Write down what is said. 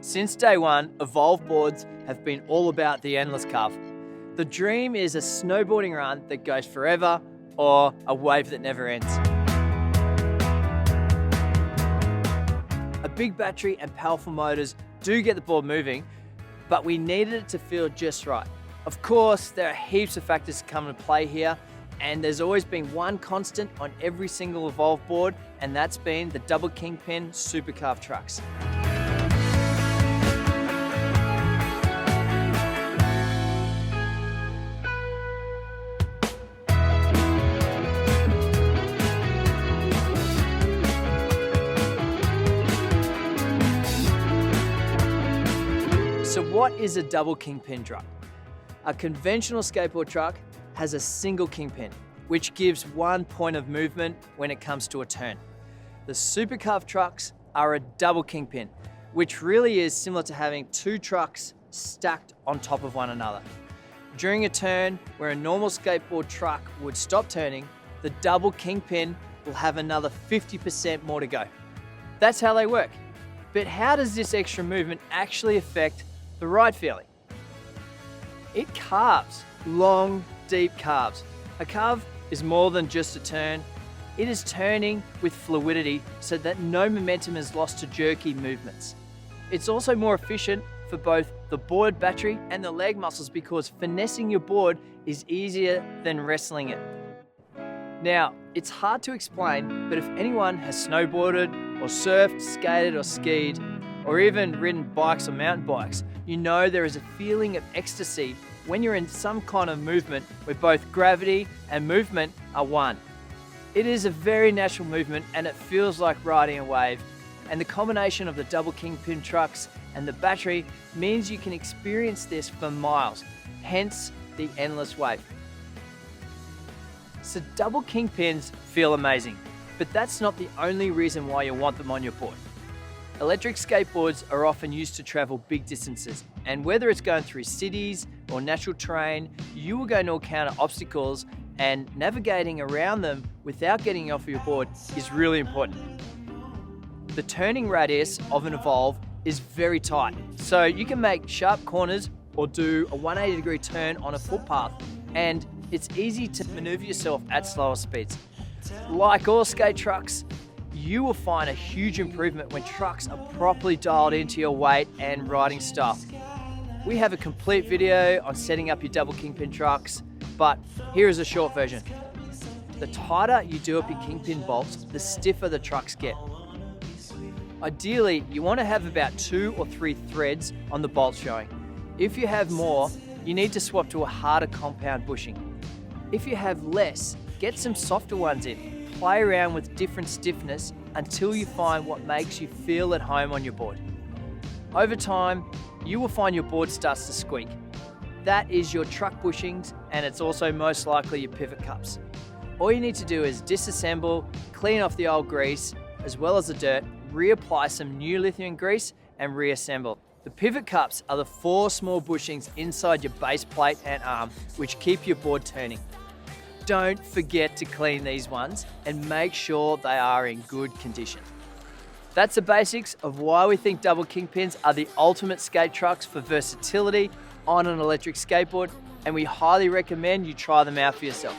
Since day one, Evolve boards have been all about the endless carve. The dream is a snowboarding run that goes forever or a wave that never ends. A big battery and powerful motors do get the board moving, but we needed it to feel just right. Of course, there are heaps of factors to come into play here, and there's always been one constant on every single Evolve board, and that's been the double kingpin SuperCarve trucks. So what is a double kingpin truck? A conventional skateboard truck has a single kingpin, which gives one point of movement when it comes to a turn. The SuperCarve trucks are a double kingpin, which really is similar to having two trucks stacked on top of one another. During a turn where a normal skateboard truck would stop turning, the double kingpin will have another 50% more to go. That's how they work. But how does this extra movement actually affect the ride feeling? It carves, long, deep carves. A carve is more than just a turn. It is turning with fluidity so that no momentum is lost to jerky movements. It's also more efficient for both the board battery and the leg muscles because finessing your board is easier than wrestling it. Now, it's hard to explain, but if anyone has snowboarded or surfed, skated or skied, or even ridden bikes or mountain bikes, you know there is a feeling of ecstasy when you're in some kind of movement where both gravity and movement are one. It is a very natural movement and it feels like riding a wave. And the combination of the double kingpin trucks and the battery means you can experience this for miles, hence the endless wave. So double kingpins feel amazing, but that's not the only reason why you want them on your board. Electric skateboards are often used to travel big distances, and whether it's going through cities or natural terrain, you are going to encounter obstacles, and navigating around them without getting off your board is really important. The turning radius of an Evolve is very tight, so you can make sharp corners or do a 180-degree turn on a footpath, and it's easy to maneuver yourself at slower speeds. Like all skate trucks, you will find a huge improvement when trucks are properly dialed into your weight and riding style. We have a complete video on setting up your double kingpin trucks, but here is a short version. The tighter you do up your kingpin bolts, the stiffer the trucks get. Ideally, you want to have about 2 or 3 threads on the bolt showing. If you have more, you need to swap to a harder compound bushing. If you have less, get some softer ones in. Play around with different stiffness until you find what makes you feel at home on your board. Over time, you will find your board starts to squeak. That is your truck bushings, and it's also most likely your pivot cups. All you need to do is disassemble, clean off the old grease, as well as the dirt, reapply some new lithium grease, and reassemble. The pivot cups are the 4 small bushings inside your base plate and arm, which keep your board turning. Don't forget to clean these ones and make sure they are in good condition. That's the basics of why we think double kingpins are the ultimate skate trucks for versatility on an electric skateboard, and we highly recommend you try them out for yourself.